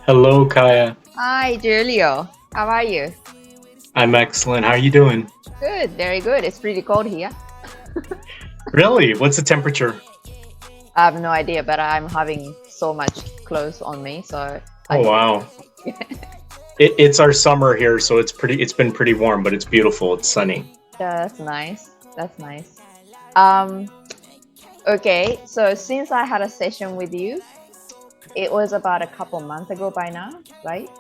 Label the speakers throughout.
Speaker 1: Hello, Caia.
Speaker 2: Hi, Jiulio. How are you?
Speaker 1: I'm excellent. How are you doing?
Speaker 2: Good, very good. It's pretty cold here.
Speaker 1: Really? What's the temperature?
Speaker 2: I have no idea, but I'm having so much clothes on me, so
Speaker 1: Oh,
Speaker 2: I
Speaker 1: wow. It's our summer here, so it's been pretty warm, but it's beautiful. It's sunny.
Speaker 2: that's nice. That's nice. Um, okay, so since I had a session with you, it was about a couple months ago by now, right?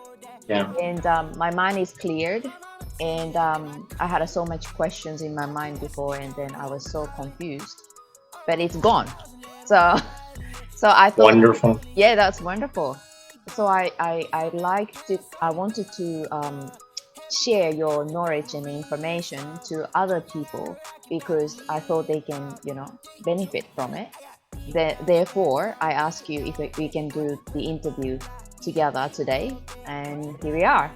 Speaker 1: Yeah.
Speaker 2: And my mind is cleared, and I had so much questions in my mind before, and then I was so confused, but it's gone. So, so I thought,
Speaker 1: Wonderful.
Speaker 2: yeah, that's wonderful. So I wanted to share your knowledge and information to other people because I thought they can, benefit from it. Therefore, I ask you if we can do the interview together today, and here we are.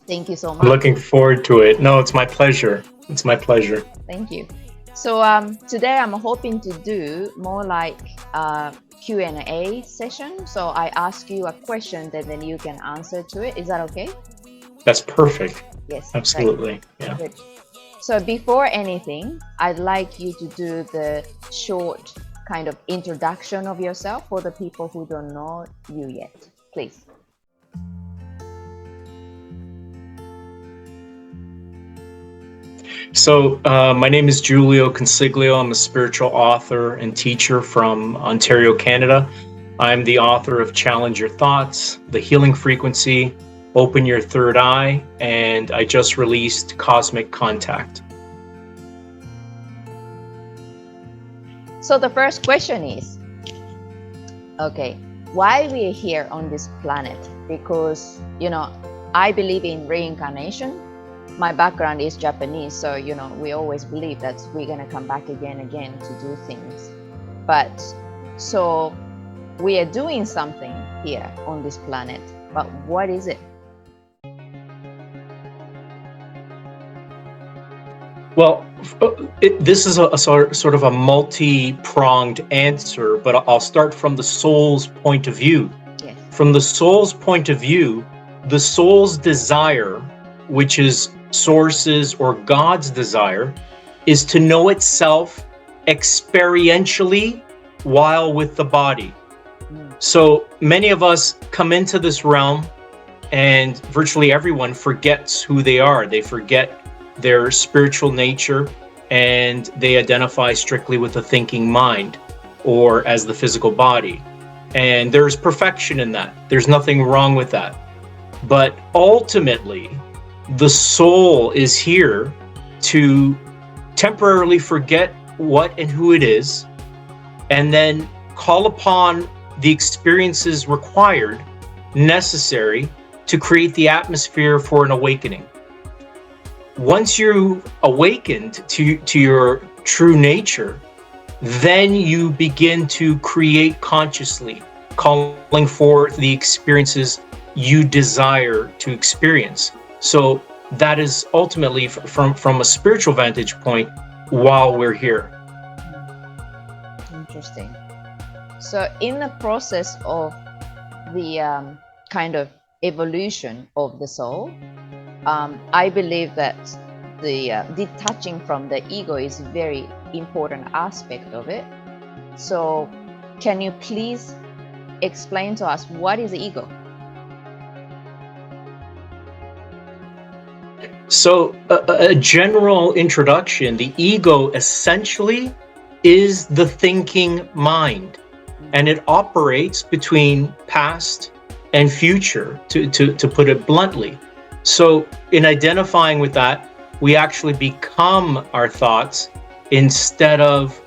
Speaker 2: Thank you so
Speaker 1: I'm
Speaker 2: much.
Speaker 1: looking forward to it. No, it's my pleasure. It's my pleasure.
Speaker 2: Thank you. So today I'm hoping to do more like a Q&A session. So I ask you a question and then you can answer to it. Is that okay?
Speaker 1: That's perfect.
Speaker 2: Yes.
Speaker 1: Absolutely. Yeah.
Speaker 2: Good. So before anything, I'd like you to do the short kind of introduction of yourself for the people who don't know you yet, please.
Speaker 1: So, my name is Jiulio Consiglio. I'm a spiritual author and teacher from Ontario, Canada. I'm the author of Challenge Your Thoughts, The Healing Frequency, Open Your Third Eye, and I just released Cosmic Contact.
Speaker 2: So the first question is, okay, why we are here on this planet? Because, I believe in reincarnation. My background is Japanese, so, we always believe that we're going to come back again to do things. But so we are doing something here on this planet, but what is it?
Speaker 1: Well, this is a sort of a multi-pronged answer, but I'll start from the soul's point of view.
Speaker 2: Yes.
Speaker 1: From the soul's point of view, the soul's desire, which is Source's or God's desire, is to know itself experientially while with the body. So many of us come into this realm and virtually everyone forgets who they are. They forget their spiritual nature and they identify strictly with the thinking mind or as the physical body. And there's perfection in that. There's nothing wrong with that. But ultimately, the soul is here to temporarily forget what and who it is, and then call upon the experiences required, necessary to create the atmosphere for an awakening. Once you awakened to your true nature, then you begin to create consciously, calling forth the experiences you desire to experience. So that is ultimately from a spiritual vantage point while we're here.
Speaker 2: Interesting. So in the process of the kind of evolution of the soul, I believe that the detaching from the ego is a very important aspect of it. So can you please explain to us what is the ego?
Speaker 1: So a general introduction, the ego essentially is the thinking mind, and it operates between past and future, to put it bluntly. So in identifying with that, we actually become our thoughts instead of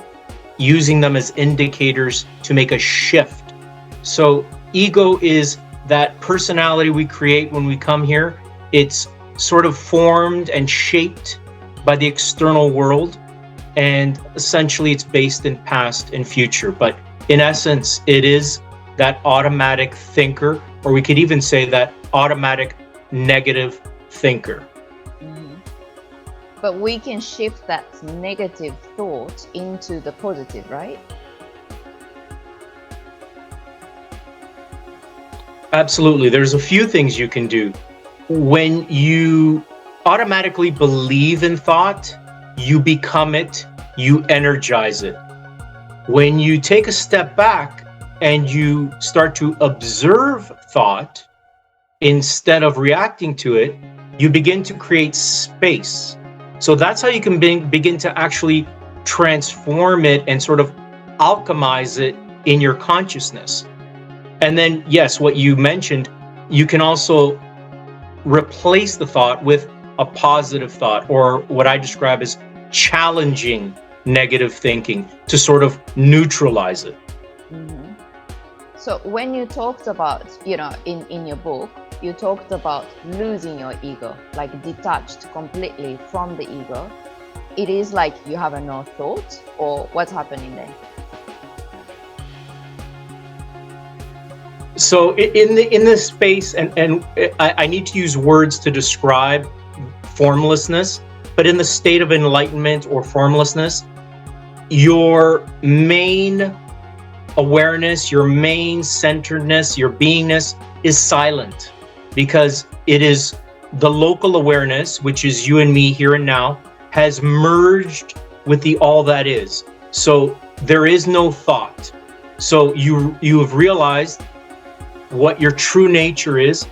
Speaker 1: using them as indicators to make a shift. So ego is that personality we create when we come here. It's sort of formed and shaped by the external world, and essentially it's based in past and future. But in essence, it is that automatic thinker, or we could even say that automatic negative thinker.
Speaker 2: But we can shift that negative thought into the positive, right?
Speaker 1: Absolutely. There's a few things you can do. When you automatically believe in thought, you become it, you energize it. When you take a step back and you start to observe thought instead of reacting to it, you begin to create space. So that's how you can begin to actually transform it and sort of alchemize it in your consciousness. And then, yes, what you mentioned, you can also replace the thought with a positive thought, or what I describe as challenging negative thinking, to sort of neutralize it.
Speaker 2: Mm-hmm. So when you talked about, in your book, you talked about losing your ego, like detached completely from the ego. It is like you have no thought, or what's happening there?
Speaker 1: So in this space, and I need to use words to describe formlessness, but in the state of enlightenment or formlessness, your main awareness, your main centeredness, your beingness is silent, because it is the local awareness, which is you and me here and now, has merged with the all that is. So there is no thought. So you have realized what your true nature is,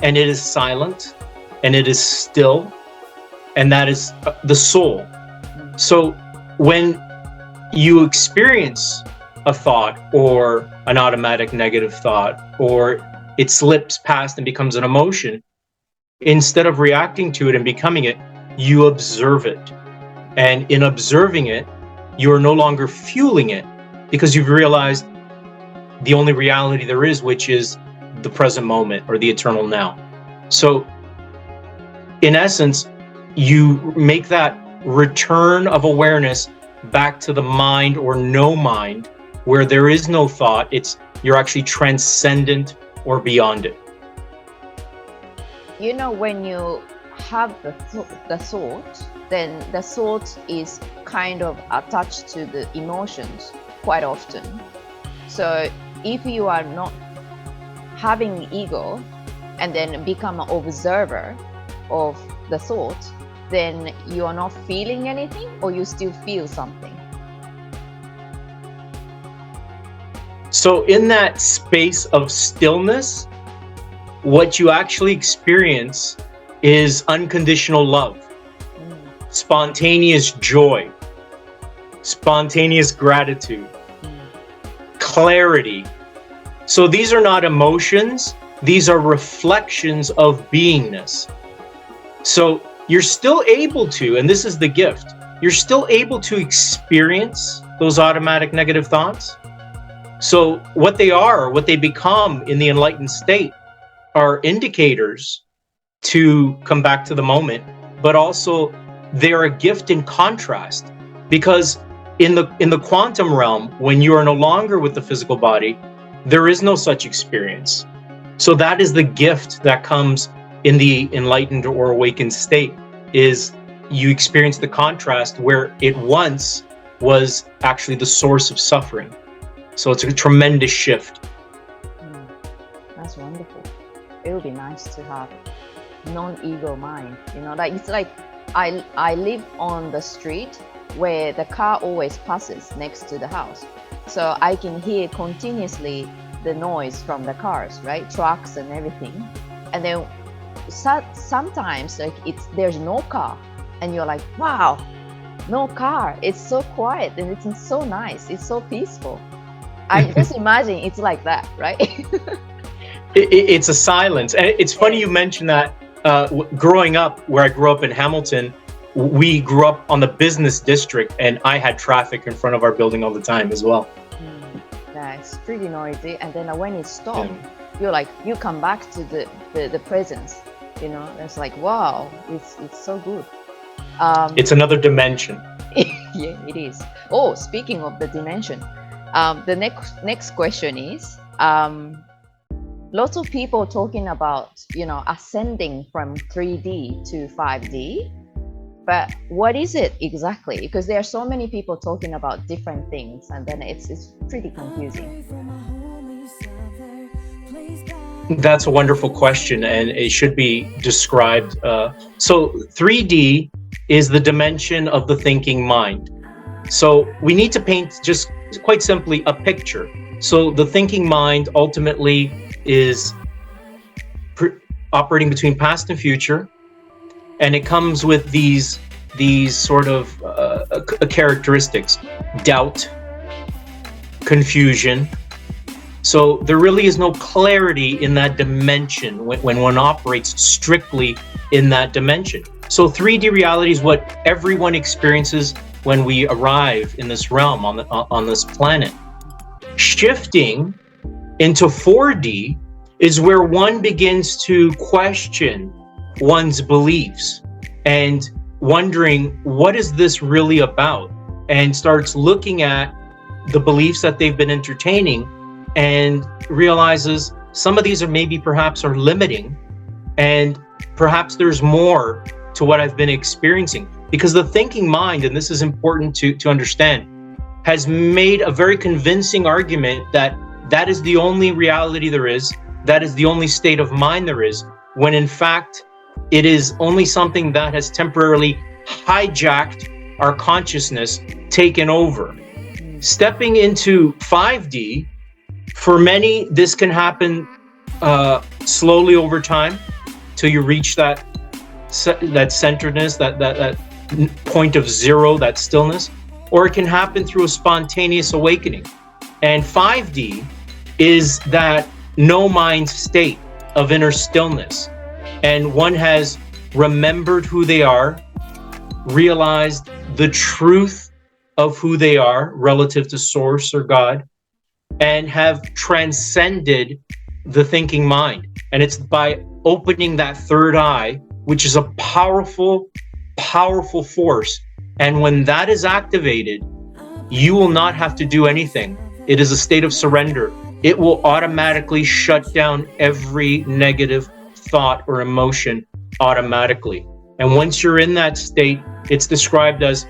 Speaker 1: and it is silent, and it is still, and that is the soul. So when you experience a thought, or an automatic negative thought, or it slips past and becomes an emotion, instead of reacting to it and becoming it, you observe it. And in observing it, you are no longer fueling it, because you've realized the only reality there is, which is the present moment, or the eternal now. So in essence, you make that return of awareness back to the mind or no mind, where there is no thought. You're actually transcendent or beyond it.
Speaker 2: When you have the thought, then the thought is kind of attached to the emotions quite often. So if you are not having ego and then become an observer of the thought, then you are not feeling anything, or you still feel something?
Speaker 1: So in that space of stillness, what you actually experience is unconditional love, spontaneous joy, spontaneous gratitude, clarity. So these are not emotions, these are reflections of beingness. So you're still able to, and this is the gift, you're still able to experience those automatic negative thoughts. So what they are, what they become in the enlightened state, are indicators to come back to the moment, but also they're a gift in contrast, because in the quantum realm, when you are no longer with the physical body, there is no such experience. So that is the gift that comes in the enlightened or awakened state, is you experience the contrast where it once was actually the source of suffering. So it's a tremendous shift.
Speaker 2: That's wonderful. It would be nice to have non-ego mind. Like it's like I live on the street where the car always passes next to the house, so I can hear continuously the noise from the cars, right? Trucks and everything. And then sometimes like there's no car, and you're like, wow, no car. It's so quiet and it's so nice. It's so peaceful. I just imagine it's like that, right?
Speaker 1: It's a silence. And it's funny you mentioned that. Growing up, where I grew up in Hamilton, we grew up on the business district, and I had traffic in front of our building all the time as well.
Speaker 2: Yeah, it's pretty noisy. And then when it stops, you're like, you come back to the presence. It's like, wow, it's so good.
Speaker 1: It's another dimension.
Speaker 2: Yeah, it is. Oh, speaking of the dimension, the next question is, lots of people talking about, ascending from 3D to 5D, but what is it exactly? Because there are so many people talking about different things, and then it's pretty confusing.
Speaker 1: That's a wonderful question, and it should be described. So 3D is the dimension of the thinking mind. So we need to paint, just quite simply, a picture. So the thinking mind ultimately is operating between past and future, and it comes with these sort of characteristics: doubt, confusion. So there really is no clarity in that dimension when one operates strictly in that dimension. So 3D reality is what everyone experiences when we arrive in this realm, on this planet. Shifting into 4D is where one begins to question one's beliefs and wondering, what is this really about? And starts looking at the beliefs that they've been entertaining and realizes some of these are perhaps limiting, and perhaps there's more to what I've been experiencing. Because the thinking mind, and this is important to understand, has made a very convincing argument that is the only reality there is, that is the only state of mind there is, when in fact it is only something that has temporarily hijacked our consciousness, taken over. Stepping into 5D, for many, this can happen slowly over time till you reach that centeredness, that point of zero, that stillness, or it can happen through a spontaneous awakening. And 5D is that no mind state of inner stillness, and one has remembered who they are, realized the truth of who they are relative to source or God, and have transcended the thinking mind. And it's by opening that third eye, which is a powerful, powerful force. And when that is activated, you will not have to do anything. It is a state of surrender. It will automatically shut down every negative thought or emotion automatically. And once you're in that state, it's described as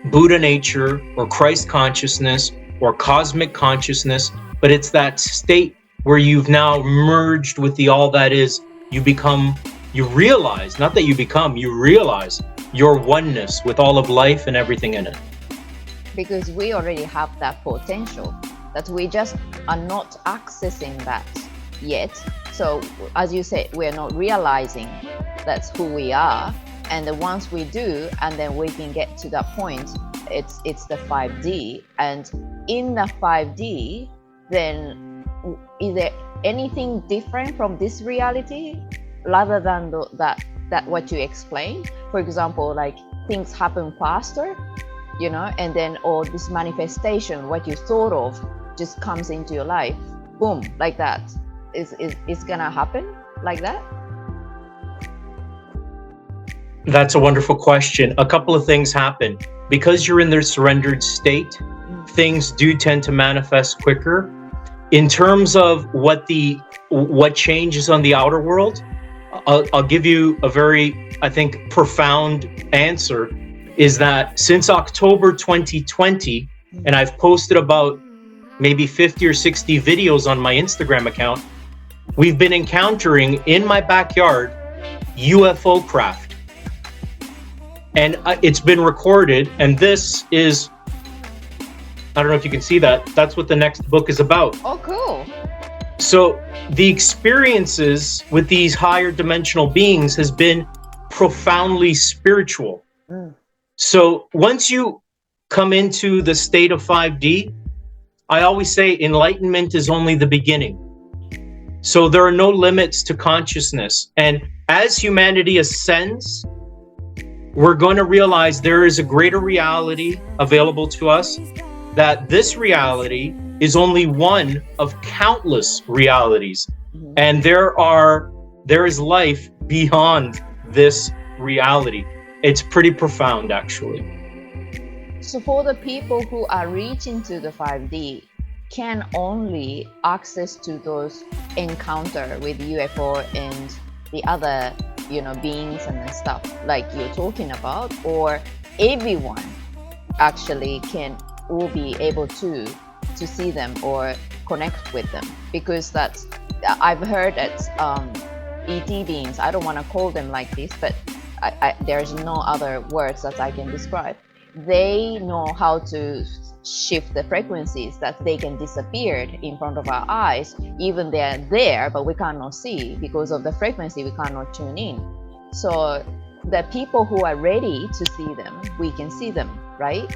Speaker 1: Buddha nature or Christ consciousness or cosmic consciousness, but it's that state where you've now merged with the all that is. You realize, not that you realize your oneness with all of life and everything in it.
Speaker 2: Because we already have that potential, that we just are not accessing that yet. So as you said, we're not realizing that's who we are. And then once we do, and then we can get to that point, it's the 5D. And in the 5D, then is there anything different from this reality rather than that what you explained? For example, like things happen faster, and then or this manifestation, what you thought of, just comes into your life, boom, like that. Is gonna happen like that?
Speaker 1: That's a wonderful question. A couple of things happen. Because you're in the surrendered state, things do tend to manifest quicker. In terms of what changes on the outer world, I'll give you a very, I think, profound answer, is that since October 2020, and I've posted about maybe 50 or 60 videos on my Instagram account, we've been encountering in my backyard UFO craft. And it's been recorded, and this is, I don't know if you can see that, that's what the next book is about.
Speaker 2: Oh, cool.
Speaker 1: So the experiences with these higher dimensional beings has been profoundly spiritual. So once you come into the state of 5D, I always say enlightenment is only the beginning. So there are no limits to consciousness. And as humanity ascends, we're going to realize there is a greater reality available to us, that this reality is only one of countless realities. And there is life beyond this reality. It's pretty profound, actually.
Speaker 2: So for the people who are reaching to the 5D, can only access to those encounter with UFO and the other beings and stuff like you're talking about, or everyone actually will be able to see them or connect with them? Because that's I've heard that ET beings, I don't want to call them like this, but there's no other words that I can describe. They know how to shift the frequencies that they can disappear in front of our eyes. Even they're there, but we cannot see because of the frequency, we cannot tune in. So the people who are ready to see them, we can see them, right?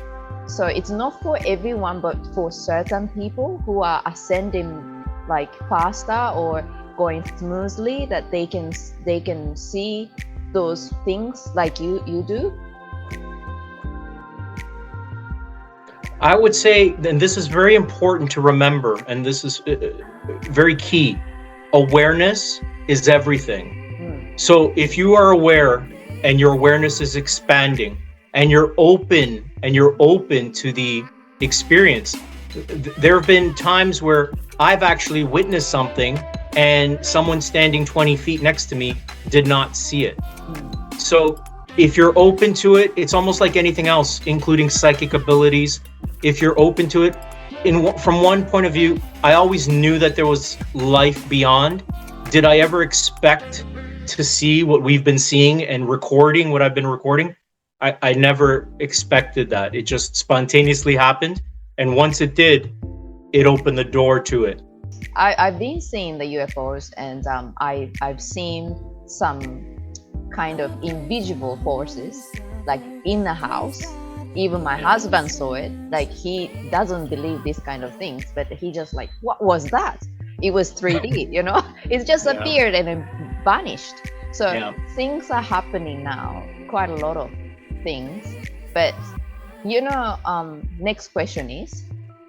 Speaker 2: So it's not for everyone, but for certain people who are ascending like faster or going smoothly, that they can see those things like you do.
Speaker 1: I would say, and this is very important to remember, and this is very key, awareness is everything. So if you are aware and your awareness is expanding and you're open to the experience, there have been times where I've actually witnessed something and someone standing 20 feet next to me did not see it. So if you're open to it, it's almost like anything else, including psychic abilities. If you're open to it, from one point of view, I always knew that there was life beyond. Did I ever expect to see what we've been seeing and recording what I've been recording? I never expected that. It just spontaneously happened. And once it did, it opened the door to it.
Speaker 2: I've been seeing the UFOs, and I've seen some kind of invisible forces like in the house. Even my husband saw it. Like, he doesn't believe these kind of things, but he just like, what was that? It was 3D, you know? It just appeared and then vanished. So things are happening now, quite a lot of things. But you know, next question is,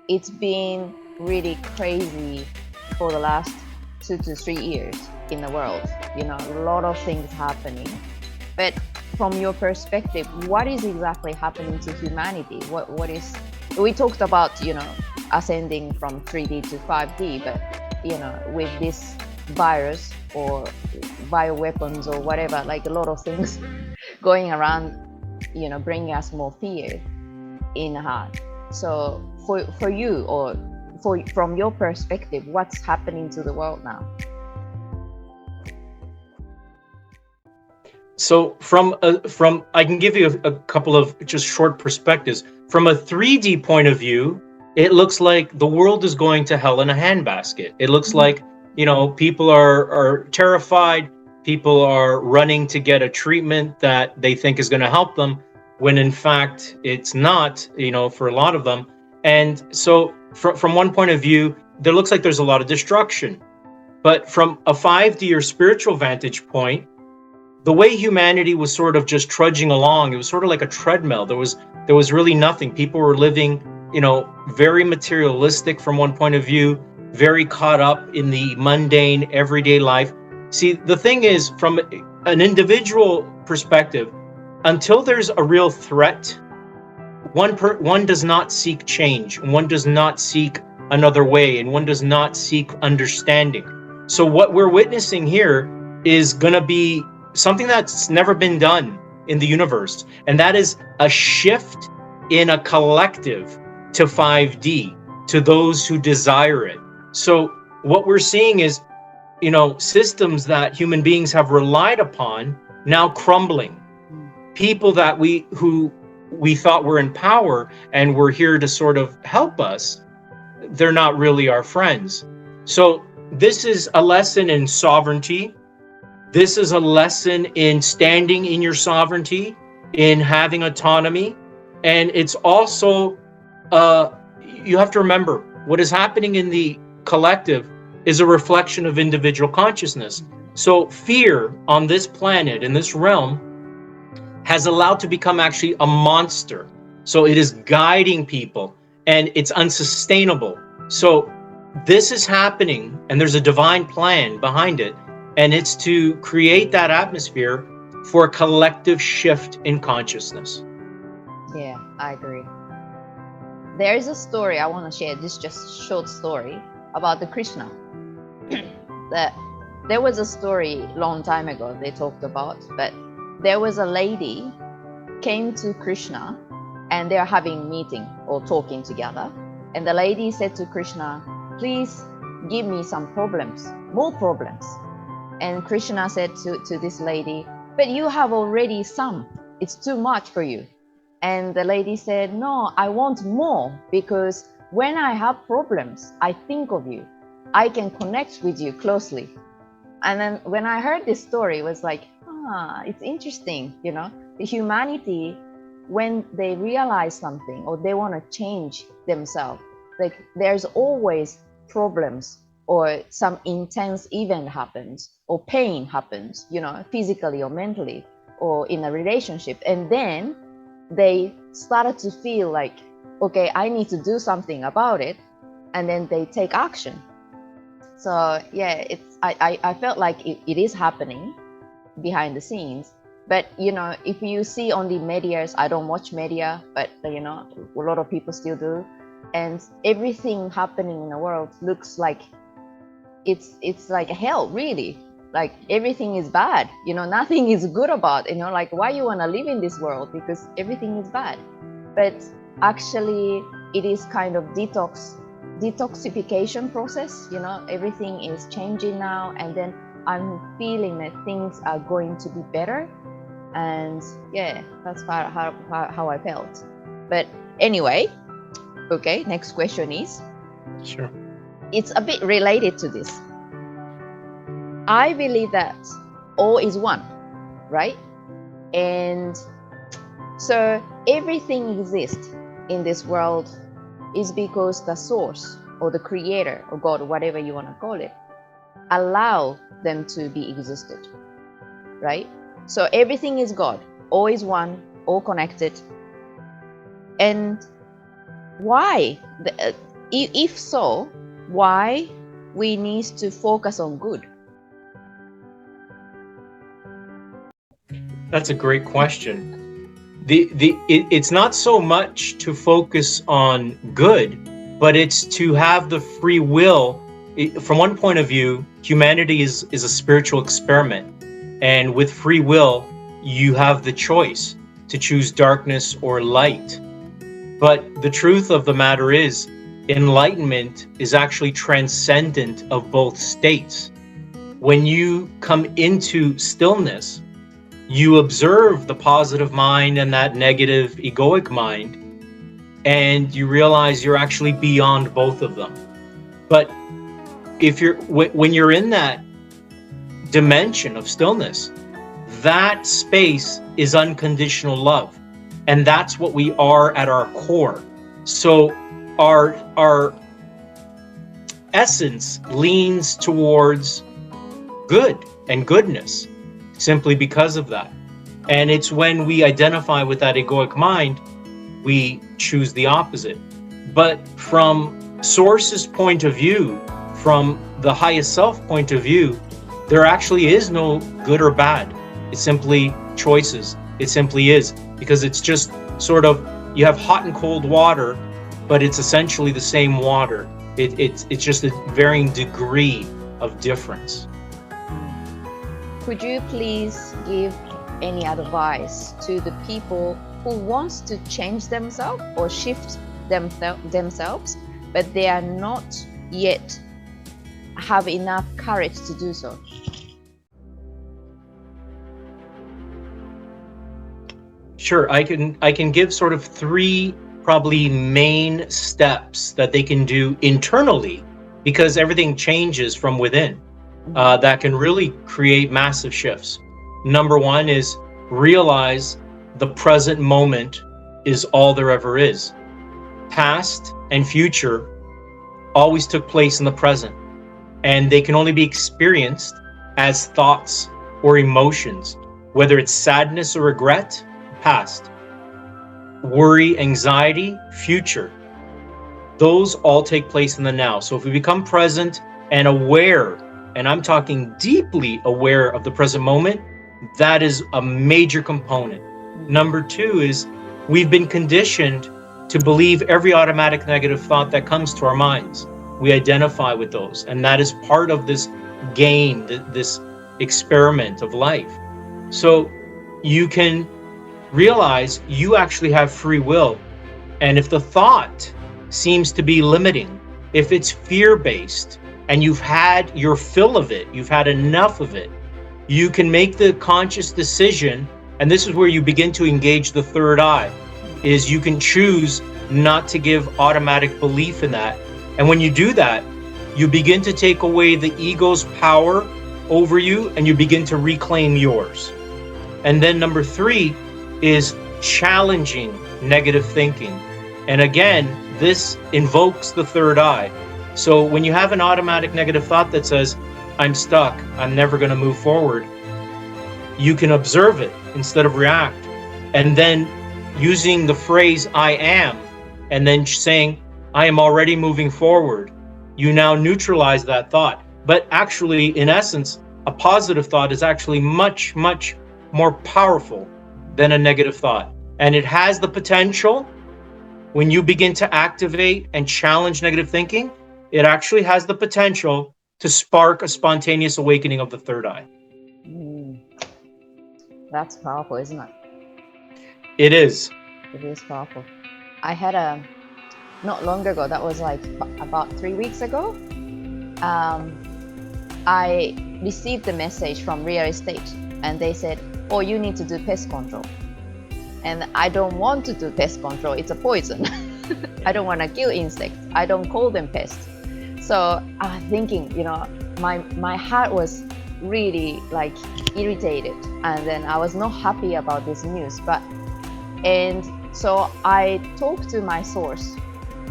Speaker 2: it's been really crazy for the last 2 to 3 years in the world, you know, a lot of things happening. But from your perspective, what is exactly happening to humanity? What is, we talked about, you know, ascending from 3D to 5D, but you know, with this virus or bioweapons or whatever, like a lot of things going around, you know, bringing us more fear in the heart. So for you, or from your perspective, what's happening to the world now?
Speaker 1: So from I can give you a couple of just short perspectives. From a 3D point of view, it looks like the world is going to hell in a handbasket. It looks like, you know, people are terrified. People are running to get a treatment that they think is going to help them, when in fact it's not, you know, for a lot of them. And so from one point of view, there looks like there's a lot of destruction. But from a 5D or spiritual vantage point, the way humanity was sort of just trudging along, it was sort of like a treadmill. There was really nothing. People were living, you know, very materialistic from one point of view, very caught up in the mundane everyday life. See, the thing is, from an individual perspective, until there's a real threat, one does not seek change, one does not seek another way, and one does not seek understanding. So what we're witnessing here is going to be something that's never been done in the universe, and that is a shift in a collective to 5D, to those who desire it. So what we're seeing is, you know, systems that human beings have relied upon now crumbling. People that we thought were in power and were here to sort of help us, they're not really our friends. So this is a lesson in sovereignty. This is a lesson in standing in your sovereignty, in having autonomy. And it's also, you have to remember, what is happening in the collective is a reflection of individual consciousness. So fear on this planet, in this realm, has allowed to become actually a monster. So it is guiding people, and it's unsustainable. So this is happening, and there's a divine plan behind it. And it's to create that atmosphere for a collective shift in consciousness.
Speaker 2: Yeah, I agree. There is a story I want to share, this just short story about the Krishna. That there was a story long time ago they talked about, but there was a lady came to Krishna and they're having meeting or talking together. And the lady said to Krishna, please give me some problems, more problems. And Krishna said to this lady, but you have already some, it's too much for you. And the lady said, no, I want more, because when I have problems, I think of you. I can connect with you closely. And then when I heard this story, it was like, it's interesting, you know, the humanity, when they realize something or they want to change themselves, like there's always problems or some intense event happens or pain happens, you know, physically or mentally or in a relationship. And then they started to feel like, okay, I need to do something about it. And then they take action. So yeah, I felt like it is happening behind the scenes. But you know, if you see on the medias, I don't watch media, but you know, a lot of people still do, and everything happening in the world looks like it's like hell, really. Like everything is bad, you know, nothing is good about, you know, like why you want to live in this world, because everything is bad. But actually it is kind of detoxification process, you know, everything is changing now, and then I'm feeling that things are going to be better. And yeah, that's how I felt. But anyway, okay, next question is,
Speaker 1: Sure.
Speaker 2: it's a bit related to this. I believe that all is one, right? And so everything exists in this world is because the source or the creator or God, or whatever you want to call it, allow them to be existed, right? So everything is God, all is one, all connected. And why, if so, why we need to focus on good?
Speaker 1: That's a great question. It's not so much to focus on good, but it's to have the free will. From one point of view, humanity is a spiritual experiment. And with free will, you have the choice to choose darkness or light. But the truth of the matter is, enlightenment is actually transcendent of both states. When you come into stillness, you observe the positive mind and that negative egoic mind, and you realize you're actually beyond both of them. But when you're in that dimension of stillness, that space is unconditional love, and that's what we are at our core. So our essence leans towards good and goodness simply because of that. And it's when we identify with that egoic mind, we choose the opposite. But from Source's point of view, from the highest self point of view, there actually is no good or bad. It's simply choices. It simply is, because it's just sort of, you have hot and cold water, but it's essentially the same water. It's just a varying degree of difference.
Speaker 2: Could you please give any advice to the people who wants to change themselves or shift themselves, but they are not yet have enough courage to do so?
Speaker 1: Sure, I can give sort of three probably main steps that they can do internally, because everything changes from within. That can really create massive shifts. Number one is realize the present moment is all there ever is. Past and future always took place in the present, and they can only be experienced as thoughts or emotions, whether it's sadness or regret, past. Worry, anxiety, future. Those all take place in the now. So if we become present and aware, and I'm talking deeply aware of the present moment, that is a major component. Number two is we've been conditioned to believe every automatic negative thought that comes to our minds. We identify with those, and that is part of this game, this experiment of life. So you can realize you actually have free will, and if the thought seems to be limiting, if it's fear-based and you've had your fill of it, you've had enough of it, you can make the conscious decision, and this is where you begin to engage the third eye, is you can choose not to give automatic belief in that. And when you do that, you begin to take away the ego's power over you, and you begin to reclaim yours. And then number 3 is challenging negative thinking. And again, this invokes the third eye. So when you have an automatic negative thought that says, I'm stuck, I'm never going to move forward, you can observe it instead of react. And then using the phrase, I am, and then saying, I am already moving forward, you now neutralize that thought. But actually, in essence, a positive thought is actually much, much more powerful than a negative thought. And it has the potential, when you begin to activate and challenge negative thinking, it actually has the potential to spark a spontaneous awakening of the third eye.
Speaker 2: That's powerful, isn't it?
Speaker 1: It is.
Speaker 2: It is powerful. I had not long ago, that was like about 3 weeks ago, I received a message from real estate, and they said, oh, you need to do pest control. And I don't want to do pest control, it's a poison. I don't want to kill insects, I don't call them pests. So I was thinking, my heart was really like irritated, and then I was not happy about this news. And so I talked to my source,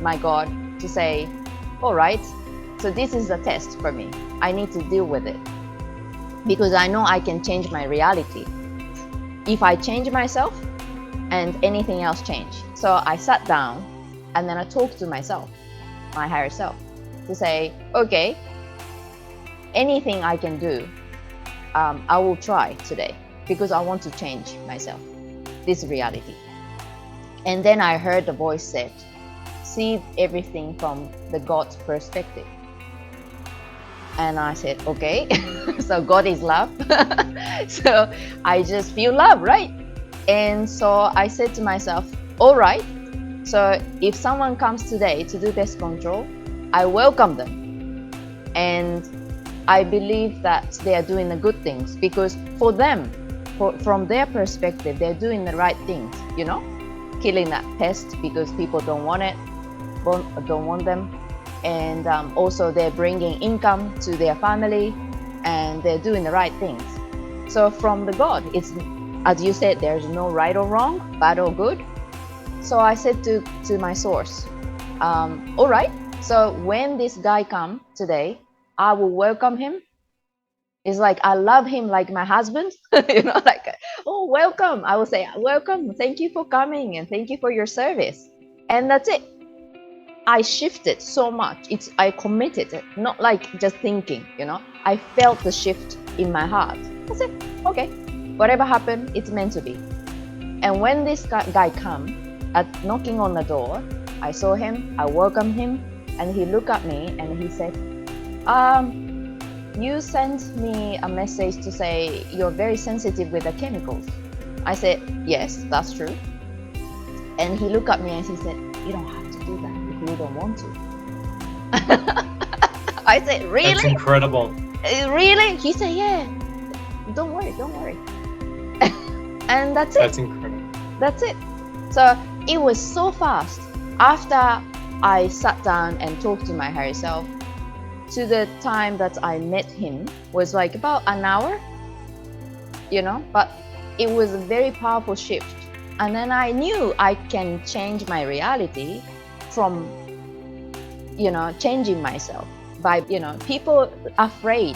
Speaker 2: my God, to say, all right, so this is a test for me. I need to deal with it, because I know I can change my reality if I change myself, and anything else change. So I sat down, and then I talked to myself, my higher self, to say, okay, anything I can do, I will try today, because I want to change myself, this reality. And then I heard the voice said, see everything from the God's perspective. And I said, okay, so God is love. So I just feel love, right? And so I said to myself, all right, so if someone comes today to do pest control, I welcome them. And I believe that they are doing the good things, because for them, from their perspective, they're doing the right things, killing that pest because people don't want it, don't want them. And also they're bringing income to their family, and they're doing the right things. So from the God, it's, as you said, there's no right or wrong, bad or good. So I said to my source, all right, so when this guy come today, I will welcome him. It's like I love him like my husband, like, oh, welcome. I will say, welcome, thank you for coming, and thank you for your service. And that's it. I shifted so much. I committed, not like just thinking, I felt the shift in my heart. I said, okay, whatever happened, it's meant to be. And when this guy come, knocking on the door, I saw him, I welcomed him, and he looked at me and he said, you sent me a message to say you're very sensitive with the chemicals. I said, yes, that's true. And he looked at me and he said, you don't have to do that if you don't want to. I said, really?
Speaker 1: That's incredible.
Speaker 2: Really? He said, yeah, don't worry. And that's it.
Speaker 1: That's incredible.
Speaker 2: That's it. So it was so fast. After I sat down and talked to my higher self, to the time that I met him was like about an hour, but it was a very powerful shift. And then I knew I can change my reality from, changing myself by, people afraid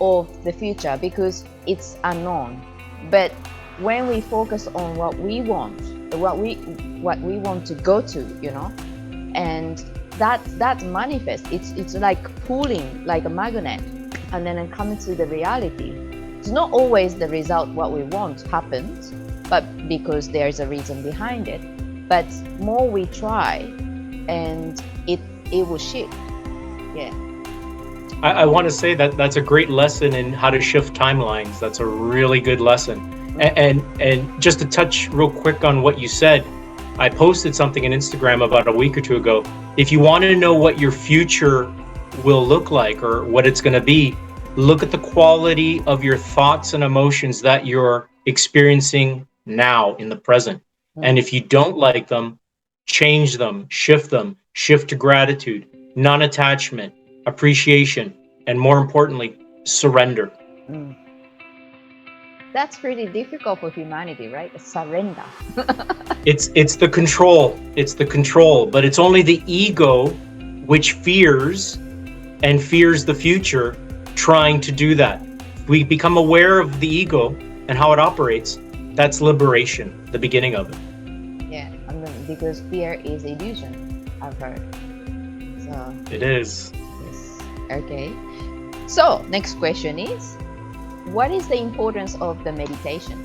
Speaker 2: of the future because it's unknown. But when we focus on what we want, what we want to go to, and that manifests, it's like pulling like a magnet, and then it comes to the reality. It's not always the result what we want happens, but because there's a reason behind it. But more we try, and it will shift. Yeah.
Speaker 1: I want to say that that's a great lesson in how to shift timelines. That's a really good lesson. And just to touch real quick on what you said, I posted something on Instagram about a week or two ago. If you want to know what your future will look like or what it's going to be, look at the quality of your thoughts and emotions that you're experiencing now in the present. And if you don't like them, change them, shift to gratitude, non-attachment, appreciation, and more importantly, surrender.
Speaker 2: That's pretty difficult for humanity, right? Surrender.
Speaker 1: It's the control. It's the control, but it's only the ego which fears and fears the future trying to do that. We become aware of the ego and how it operates. That's liberation, the beginning of it.
Speaker 2: Yeah, I mean, because fear is illusion, I've heard. So
Speaker 1: it is.
Speaker 2: Yes. Okay. So next question is, what is the importance of the meditation?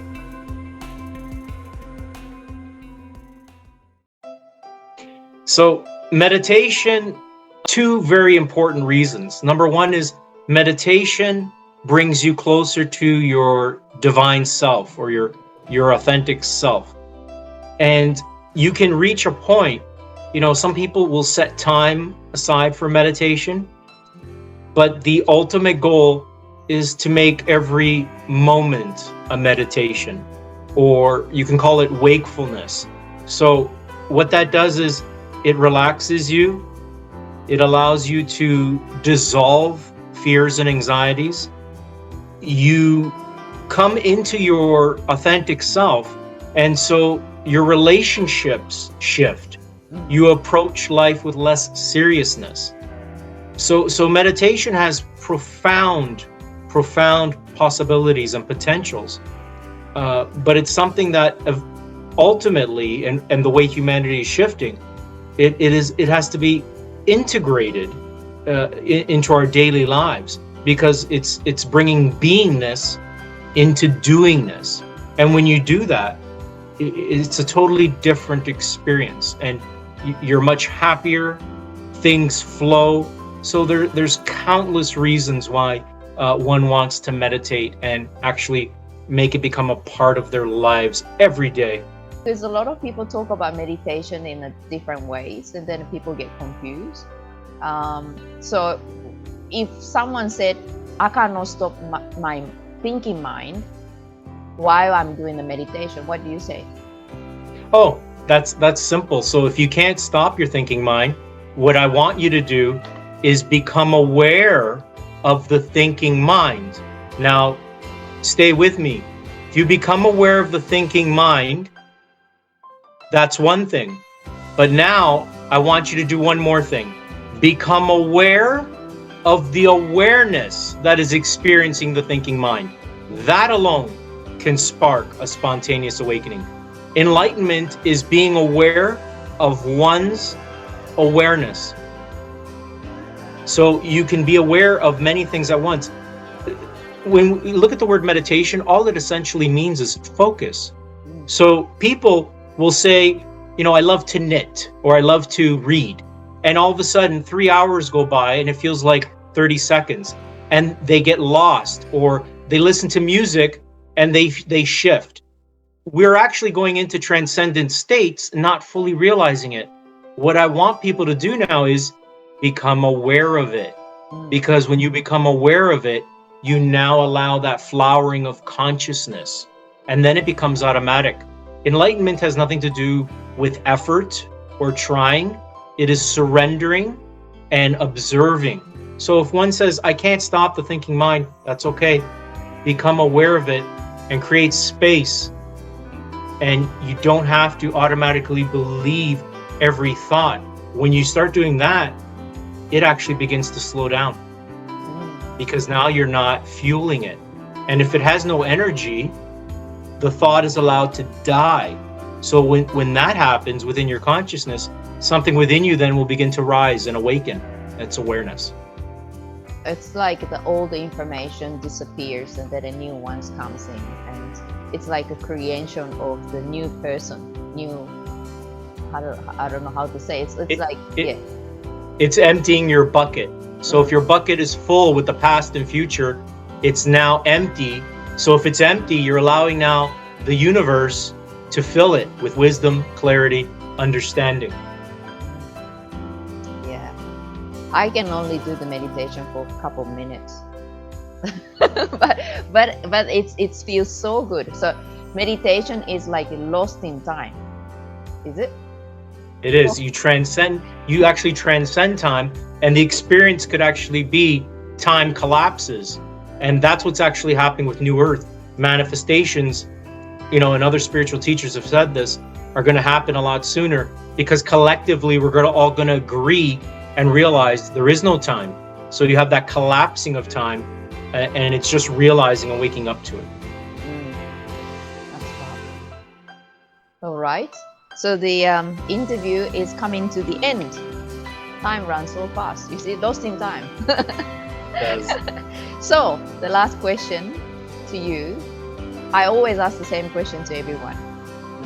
Speaker 1: So meditation, two very important reasons. Number one is meditation brings you closer to your divine self or your authentic self. And you can reach a point, some people will set time aside for meditation, but the ultimate goal is to make every moment a meditation, or you can call it wakefulness. So what that does is it relaxes you. It allows you to dissolve fears and anxieties. You come into your authentic self, and so your relationships shift. You approach life with less seriousness. So meditation has profound possibilities and potentials, but it's something that ultimately, and the way humanity is shifting, it has to be integrated into our daily lives, because it's bringing beingness into doingness. And when you do that, it's a totally different experience, and you're much happier. Things flow. So there's countless reasons why one wants to meditate and actually make it become a part of their lives every day.
Speaker 2: There's a lot of people talk about meditation in different ways, and then people get confused. So if someone said, I cannot stop my thinking mind while I'm doing the meditation, what do you say?
Speaker 1: Oh, that's simple. So if you can't stop your thinking mind, what I want you to do is become aware of the thinking mind. Now, stay with me. If you become aware of the thinking mind, that's one thing. But now I want you to do one more thing. Become aware of the awareness that is experiencing the thinking mind. That alone can spark a spontaneous awakening. Enlightenment is being aware of one's awareness. So you can be aware of many things at once. When we look at the word meditation, all it essentially means is focus. So people will say, I love to knit, or I love to read. And all of a sudden 3 hours go by and it feels like 30 seconds. And they get lost, or they listen to music and they shift. We're actually going into transcendent states, not fully realizing it. What I want people to do now is become aware of it. Because when you become aware of it, you now allow that flowering of consciousness, and then it becomes automatic. Enlightenment has nothing to do with effort or trying. It is surrendering and observing. So if one says, I can't stop the thinking mind, that's okay. Become aware of it and create space. And you don't have to automatically believe every thought. When you start doing that, it actually begins to slow down, because now you're not fueling it. And if it has no energy, the thought is allowed to die. So when that happens within your consciousness, something within you then will begin to rise and awaken. That's awareness.
Speaker 2: It's like the old information disappears and then a new one comes in, and it's like a creation of the new person. I don't know how to say it.
Speaker 1: It's emptying your bucket. So if your bucket is full with the past and future, it's now empty. So if it's empty, you're allowing now the universe to fill it with wisdom, clarity, understanding.
Speaker 2: Yeah. I can only do the meditation for a couple minutes. but it feels so good. So meditation is like lost in time, is it?
Speaker 1: It is. You actually transcend time, and the experience could actually be time collapses. And that's what's actually happening with New Earth. Manifestations, and other spiritual teachers have said this, are going to happen a lot sooner, because collectively we're all going to agree and realize there is no time. So you have that collapsing of time, and it's just realizing and waking up to it.
Speaker 2: That's powerful. All right. So the interview is coming to the end. Time runs so fast. You see, lost in time.
Speaker 1: Yes.
Speaker 2: So the last question to you, I always ask the same question to everyone,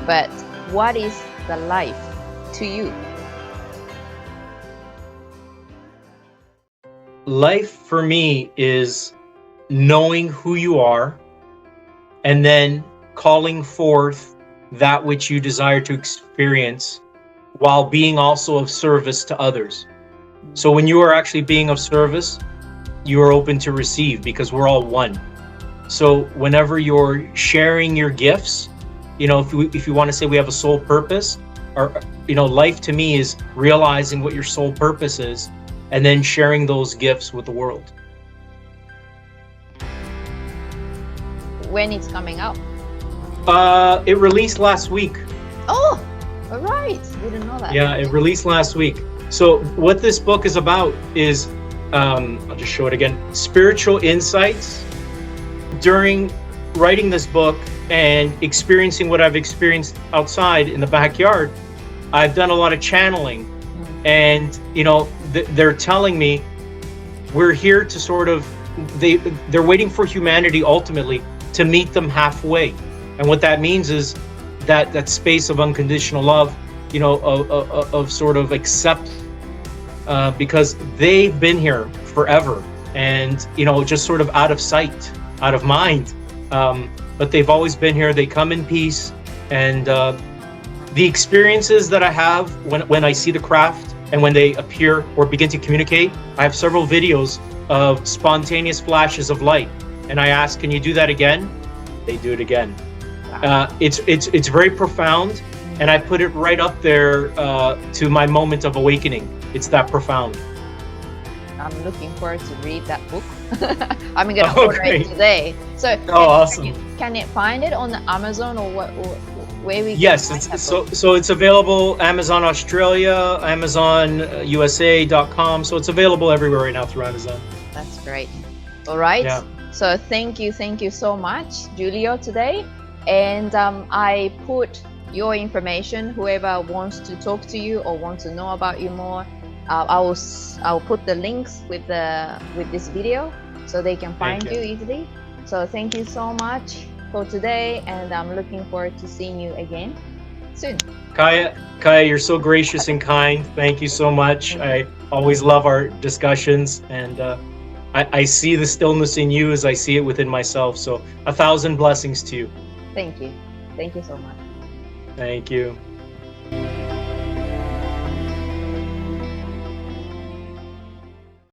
Speaker 2: but what is the life to you?
Speaker 1: Life for me is knowing who you are, and then calling forth that which you desire to experience, while being also of service to others. So when you are actually being of service, you are open to receive, because we're all one. So whenever you're sharing your gifts, if you want to say we have a soul purpose, or life to me is realizing what your soul purpose is, and then sharing those gifts with the world.
Speaker 2: When it's coming out?
Speaker 1: It released last week.
Speaker 2: Oh, all right. Didn't know that.
Speaker 1: Yeah, it released last week. So what this book is about is, I'll just show it again, spiritual insights. During writing this book and experiencing what I've experienced outside in the backyard, I've done a lot of channeling. And, they're telling me we're here to sort of, they're waiting for humanity ultimately to meet them halfway. And what that means is that space of unconditional love, of sort of accept, because they've been here forever, and, just sort of out of sight, out of mind. But they've always been here. They come in peace. And the experiences that I have when I see the craft, and when they appear or begin to communicate, I have several videos of spontaneous flashes of light. And I ask, can you do that again? They do it again. It's very profound, and I put it right up there to my moment of awakening. It's that profound.
Speaker 2: I'm looking forward to read that book. I'm gonna order it today. So
Speaker 1: awesome.
Speaker 2: Can it find it on the Amazon, or what? Or where we?
Speaker 1: Yes, so it's available Amazon Australia, Amazon USA.com. So it's available everywhere right now through Amazon.
Speaker 2: That's great. All right.
Speaker 1: Yeah.
Speaker 2: So thank you so much, Jiulio, today. And I put your information, whoever wants to talk to you or wants to know about you more, I'll put the links with this video so they can find you easily. So thank you so much for today, and I'm looking forward to seeing you again soon.
Speaker 1: Caia, you're so gracious and kind. Thank you so much. I always love our discussions, and I see the stillness in you as I see it within myself. So 1,000 blessings to you.
Speaker 2: Thank you. Thank you so much.
Speaker 1: Thank you.